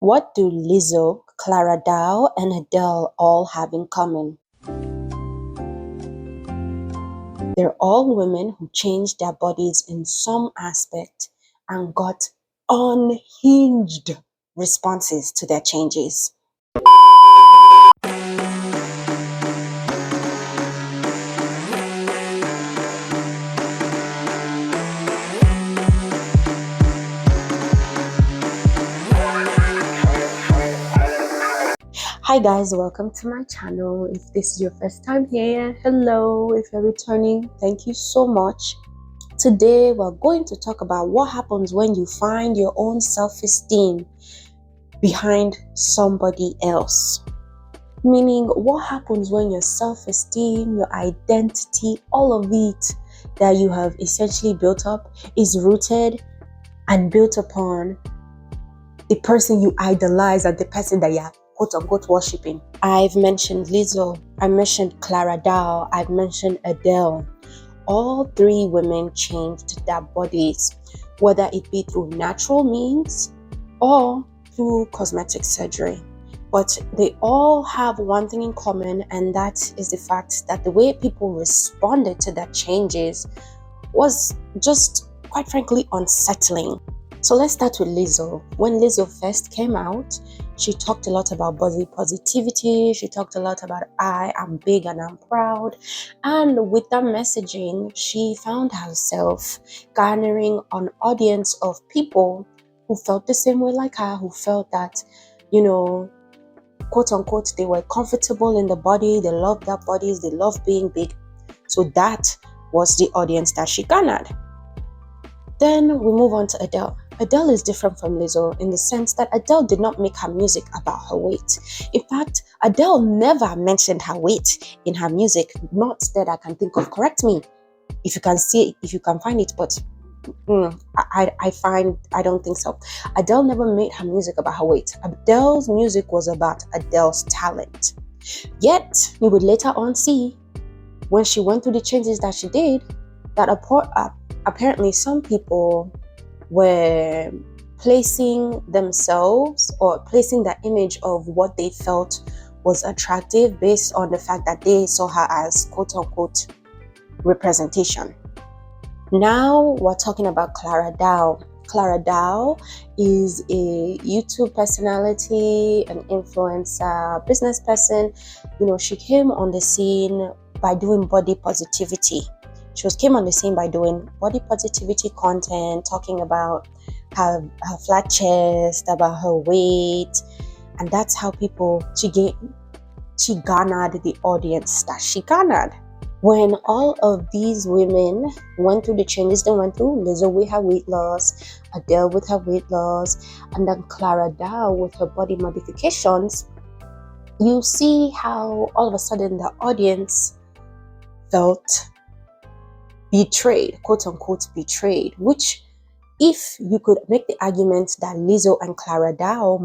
What do Lizzo, Clara Dow, and Adele all have in common? They're all women who changed their bodies in some aspect and got unhinged responses to their changes. Hi guys, welcome to my channel. If this is your first time here, hello. If you're returning, thank you so much. Today we're going to talk about what happens when you find your own self-esteem behind somebody else. Meaning, what happens when your self-esteem, your identity, all of it that you have essentially built up is rooted and built upon the person you idolize and the person that you're quote unquote worshipping. I've mentioned Lizzo, I mentioned Clara Dow, I've mentioned Adele. All three women changed their bodies, whether it be through natural means or through cosmetic surgery. But they all have one thing in common, and that is the fact that the way people responded to their changes was just, quite frankly, unsettling. So let's start with Lizzo. When Lizzo first came out, she talked a lot about body positivity. She talked a lot about I am big and I'm proud. And with that messaging, she found herself garnering an audience of people who felt the same way like her, who felt that, quote unquote, they were comfortable in the body, they loved their bodies, they loved being big. So that was the audience that she garnered. Then we move on to Adele. Adele is different from Lizzo in the sense that Adele did not make her music about her weight. In fact, Adele never mentioned her weight in her music, not that I can think of. Correct me if you can see, if you can find it, but I don't think so. Adele never made her music about her weight. Adele's music was about Adele's talent. Yet, you would later on see, when she went through the changes that she did, that apparently some people were placing themselves or placing the image of what they felt was attractive based on the fact that they saw her as quote unquote representation. Now we're talking about Clara Dow. Clara Dow is a YouTube personality, an influencer, business person. She came on the scene by doing body positivity. Came on the scene by doing body positivity content, talking about her flat chest, about her weight, and that's how she garnered the audience that she garnered. When all of these women went through the changes they went through, Lizzo with her weight loss, Adele with her weight loss, and then Clara Dow with her body modifications, you see how all of a sudden the audience felt betrayed, quote unquote betrayed, which if you could make the argument that Lizzo and Clara Dow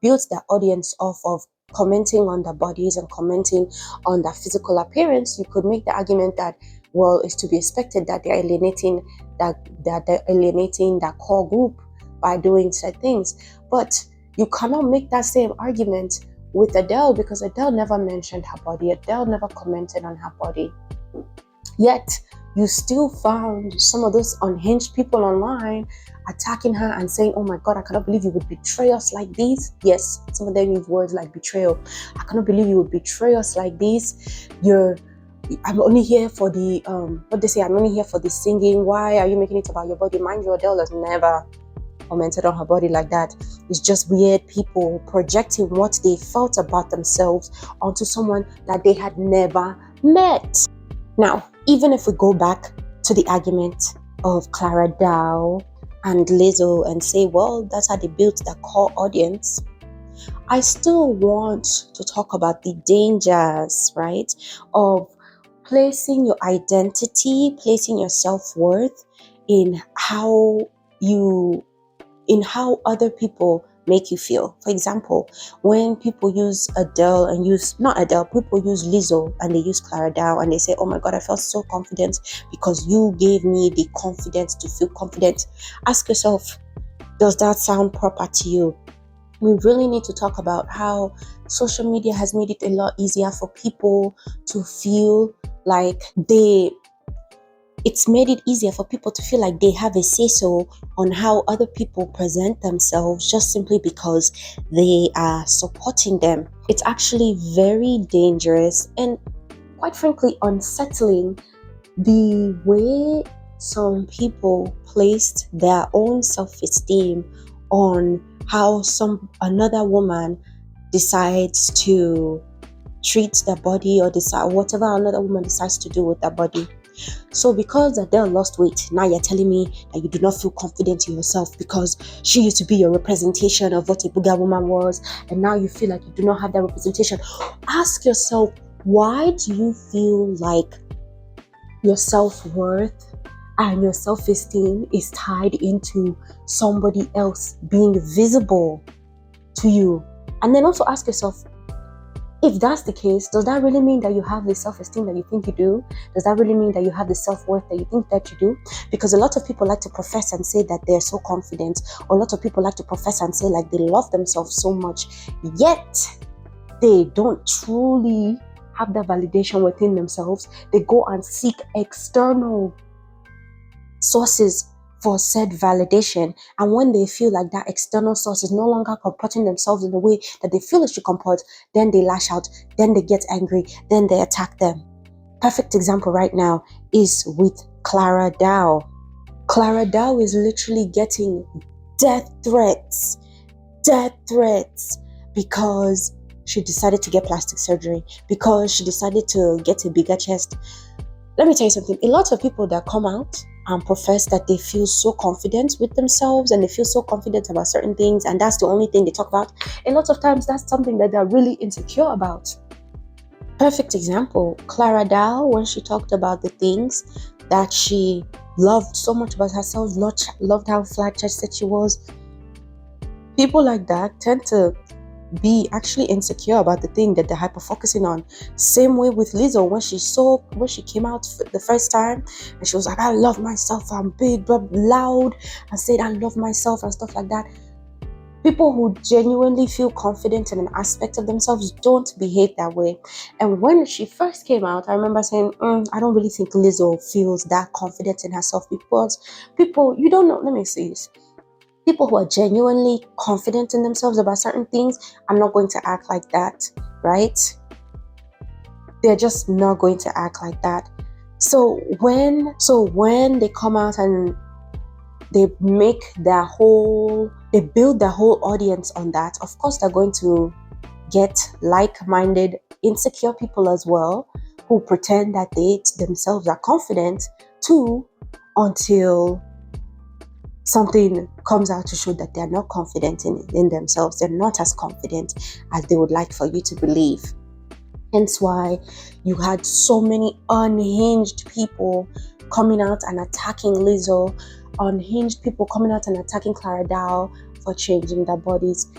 built their audience off of commenting on their bodies and commenting on their physical appearance, you could make the argument that, well, it's to be expected that they're alienating that core group by doing said things. But you cannot make that same argument with Adele, because Adele never mentioned her body. Adele never commented on her body. Yet, you still found some of those unhinged people online attacking her and saying, oh my God, I cannot believe you would betray us like this. Yes, some of them use words like betrayal. I cannot believe you would betray us like this. I'm only here for the, I'm only here for the singing. Why are you making it about your body? Mind you, Adele has never commented on her body like that. It's just weird people projecting what they felt about themselves onto someone that they had never met. Now, even if we go back to the argument of Clara Dow and Lizzo and say, well, that's how they built their core audience, I still want to talk about the dangers, right, of placing your identity, placing your self-worth in how other people make you feel. For example, when people use Adele and people use Lizzo and they use Clara Dow and they say, oh my God, I felt so confident because you gave me the confidence to feel confident. Ask yourself, does that sound proper to you? we really need to talk about how social media has made it a lot easier for people to feel like it's made it easier for people to feel like they have a say-so on how other people present themselves just simply because they are supporting them. It's actually very dangerous and quite frankly unsettling the way some people placed their own self-esteem on how another woman decides to treat their body or decide whatever another woman decides to do with their body. So because Adele lost weight, now you're telling me that you do not feel confident in yourself because she used to be your representation of what a bigger woman was, and now you feel like you do not have that representation. Ask yourself, why do you feel like your self-worth and your self-esteem is tied into somebody else being visible to you? And then also ask yourself, if that's the case, does that really mean that you have the self-esteem that you think you do? Does that really mean that you have the self-worth that you think that you do? Because a lot of people like to profess and say that they're so confident, or a lot of people like to profess and say like they love themselves so much, yet they don't truly have that validation within themselves. They go and seek external sources for said validation, and when they feel like that external source is no longer comporting themselves in the way that they feel it should comport, then they lash out, then they get angry, then they attack them. Perfect example right now is with Clara Dow. Clara Dow is literally getting death threats because she decided to get plastic surgery, because she decided to get a bigger chest. Let me tell you something. A lot of people that come out and profess that they feel so confident with themselves and they feel so confident about certain things, and that's the only thing they talk about, a lot of times that's something that they're really insecure about. Perfect example, Clara Dow, when she talked about the things that she loved so much about herself, loved how flat-chested she was. People like that tend to be actually insecure about the thing that they're hyper focusing on. Same way with Lizzo, when she came out the first time and she was like, I love myself, I'm big, blah, loud, and said I love myself and stuff like that. People who genuinely feel confident in an aspect of themselves don't behave that way. And when she first came out, I remember saying, I don't really think Lizzo feels that confident in herself, because people, you don't know, let me say this. People who are genuinely confident in themselves about certain things are not going to act like that, right? They're just not going to act like that. So when they come out and they build their whole audience on that, of course they're going to get like-minded, insecure people as well, who pretend that they themselves are confident too, until something comes out to show that they're not confident in themselves. They're not as confident as they would like for you to believe. Hence why you had so many unhinged people coming out and attacking Lizzo, unhinged people coming out and attacking Clara Dow for changing their bodies.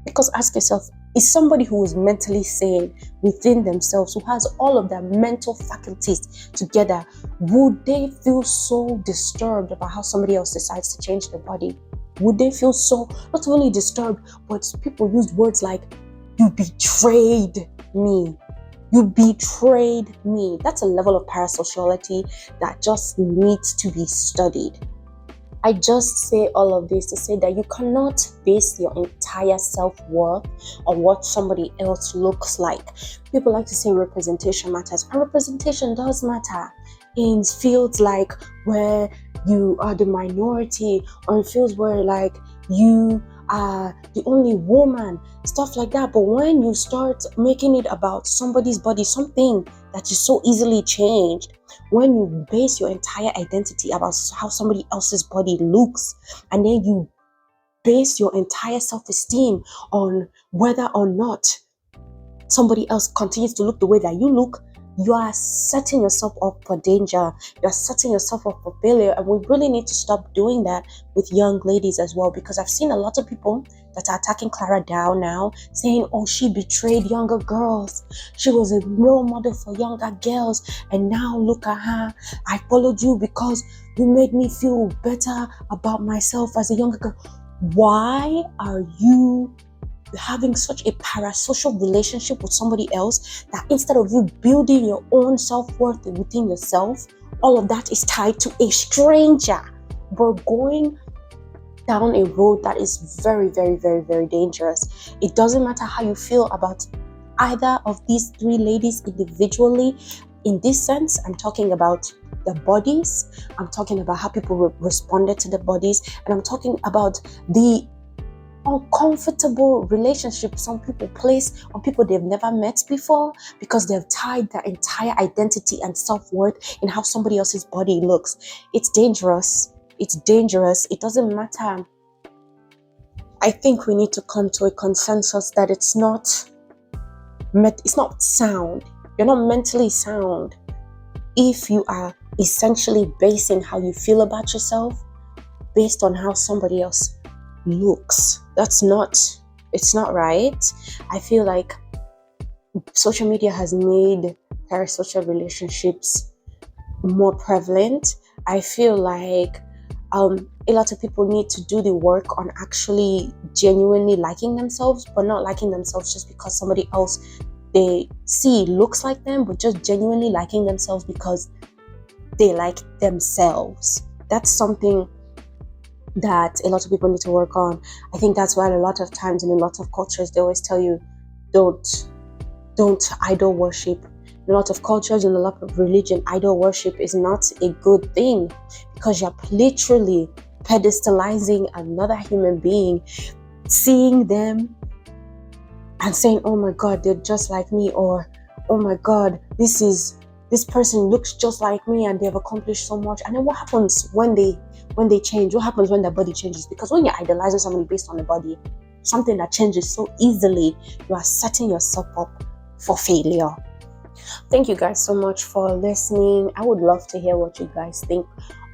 Because ask yourself, is somebody who is mentally sane within themselves, who has all of their mental faculties together, would they feel so disturbed about how somebody else decides to change their body? Would they feel so, not only disturbed, but people use words like, you betrayed me. You betrayed me. That's a level of parasociality that just needs to be studied. I just say all of this to say that you cannot base your entire self-worth on what somebody else looks like. People like to say representation matters, and representation does matter in fields like where you are the minority, or in fields where like you are the only woman, stuff like that. But when you start making it about somebody's body, something that is so easily changed, when you base your entire identity about how somebody else's body looks, and then you base your entire self-esteem on whether or not somebody else continues to look the way that you look, you are setting yourself up for danger. You're setting yourself up for failure. And we really need to stop doing that with young ladies as well, because I've seen a lot of people that are attacking Clara Dow now, saying, oh, she betrayed younger girls. She was a role model for younger girls. And now look at her. I followed you because you made me feel better about myself as a younger girl. Why are you having such a parasocial relationship with somebody else that instead of you building your own self-worth within yourself, all of that is tied to a stranger? We're going down a road that is very, very, very, very dangerous. It doesn't matter how you feel about either of these three ladies individually. In this sense, I'm talking about the bodies, I'm talking about how people responded to the bodies, and I'm talking about the uncomfortable relationship some people place on people they've never met before because they've tied their entire identity and self-worth in how somebody else's body looks. It's dangerous. It's dangerous. It doesn't matter. I think we need to come to a consensus that it's not sound. You're not mentally sound if you are essentially basing how you feel about yourself based on how somebody else looks. It's not right. I feel like social media has made parasocial relationships more prevalent. I feel like a lot of people need to do the work on actually genuinely liking themselves, but not liking themselves just because somebody else they see looks like them, but just genuinely liking themselves because they like themselves. That's something that a lot of people need to work on. I think that's why a lot of times in a lot of cultures they always tell you don't idol worship. In a lot of cultures, in a lot of religion, idol worship is not a good thing because you're literally pedestalizing another human being, seeing them and saying, oh my God, they're just like me, or oh my God, this person looks just like me and they've accomplished so much. And then what happens when they change? What happens when their body changes? Because when you're idolizing somebody based on the body, something that changes so easily, you are setting yourself up for failure. Thank you guys so much for listening. I would love to hear what you guys think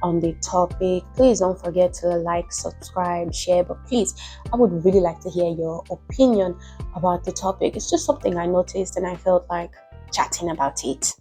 on the topic. Please don't forget to like, subscribe, share, but please, I would really like to hear your opinion about the topic. It's just something I noticed and I felt like chatting about it.